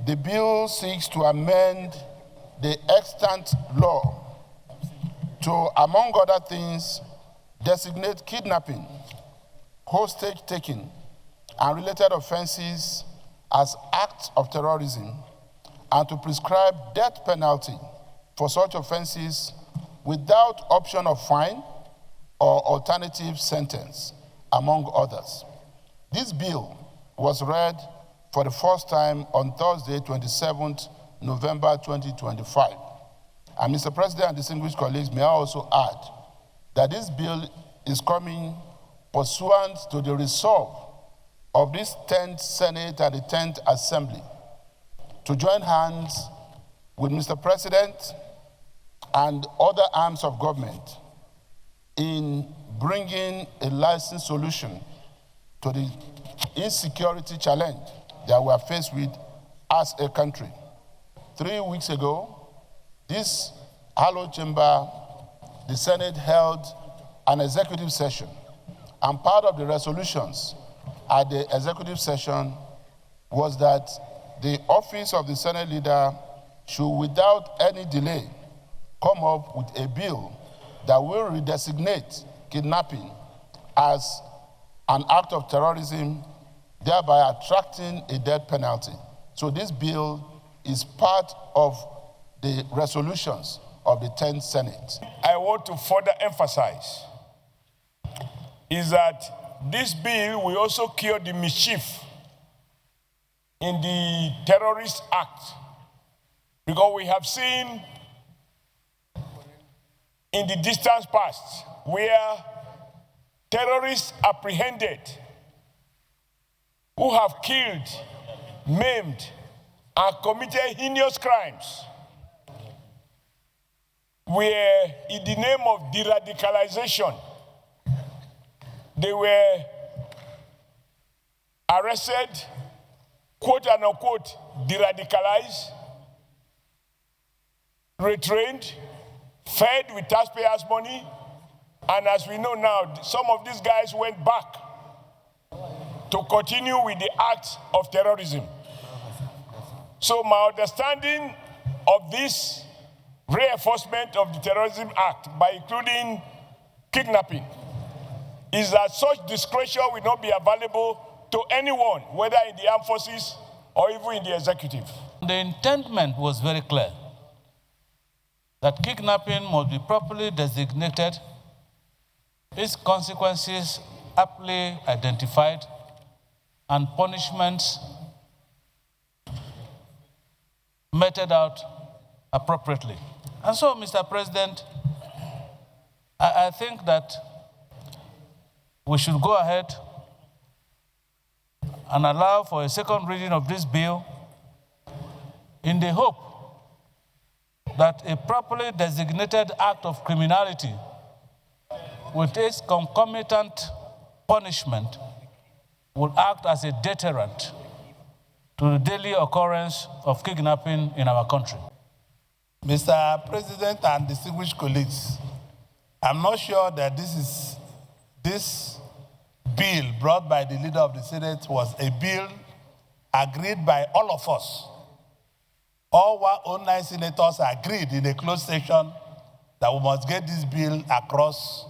The bill seeks to amend the extant law to, among other things, designate kidnapping, hostage-taking, and related offenses as acts of terrorism, and to prescribe death penalty for such offenses without option of fine or alternative sentence, among others. This bill was read for the first time on Thursday, 27th November 2025. And Mr. President and distinguished colleagues, may I also add that this bill is coming pursuant to the resolve of this 10th Senate and the 10th Assembly to join hands with Mr. President and other arms of government in bringing a lasting solution to the insecurity challenge that we are faced with as a country. 3 weeks ago, this hallowed chamber, the Senate held an executive session, and part of the resolutions at the executive session was that the office of the Senate leader should, without any delay, come up with a bill that will redesignate kidnapping as an act of terrorism, thereby attracting a death penalty. So this bill is part of the resolutions of the 10th Senate. I want to further emphasize is that this bill will also cure the mischief in the terrorist act, because we have seen in the distant past where terrorists apprehended who have killed, maimed, and committed heinous crimes were, in the name of de-radicalization, they were arrested, quote and unquote, de-radicalized, retrained, fed with taxpayers' money, and as we know now, some of these guys went back to continue with the acts of terrorism. So my understanding of this reinforcement of the Terrorism Act by including kidnapping is that such discretion will not be available to anyone, whether in the armed forces or even in the executive. The intent was very clear, that kidnapping must be properly designated, its consequences aptly identified, and punishments meted out appropriately. And so, Mr. President, I think that we should go ahead and allow for a second reading of this bill in the hope that a properly designated act of criminality with its concomitant punishment will act as a deterrent to the daily occurrence of kidnapping in our country. Mr. President and distinguished colleagues, I'm not sure that this bill brought by the leader of the Senate was a bill agreed by all of us. All 109 senators agreed in a closed session that we must get this bill across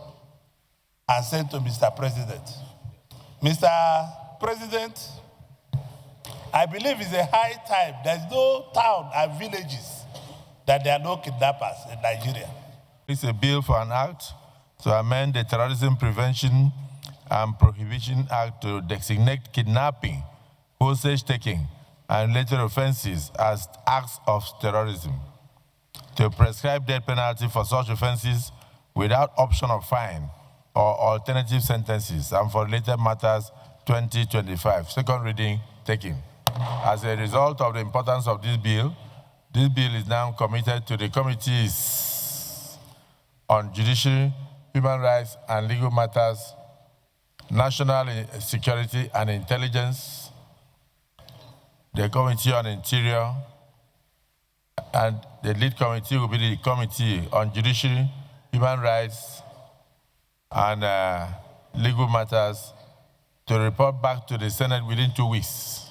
and sent to Mr. President. Mr. President, I believe it's a high time. There's no town and villages that there are no kidnappers in Nigeria. It's a bill for an act to amend the Terrorism Prevention and Prohibition Act to designate kidnapping, hostage-taking, and related offenses as acts of terrorism, to prescribe death penalty for such offenses without option of fine or alternative sentences, and for related matters 2025. Second reading taken. As a result of the importance of this bill is now committed to the committees on Judiciary, Human Rights and Legal Matters, National Security and Intelligence, the Committee on Interior, and the lead committee will be the Committee on Judiciary, Human Rights and Legal Matters, to report back to the Senate within 2 weeks.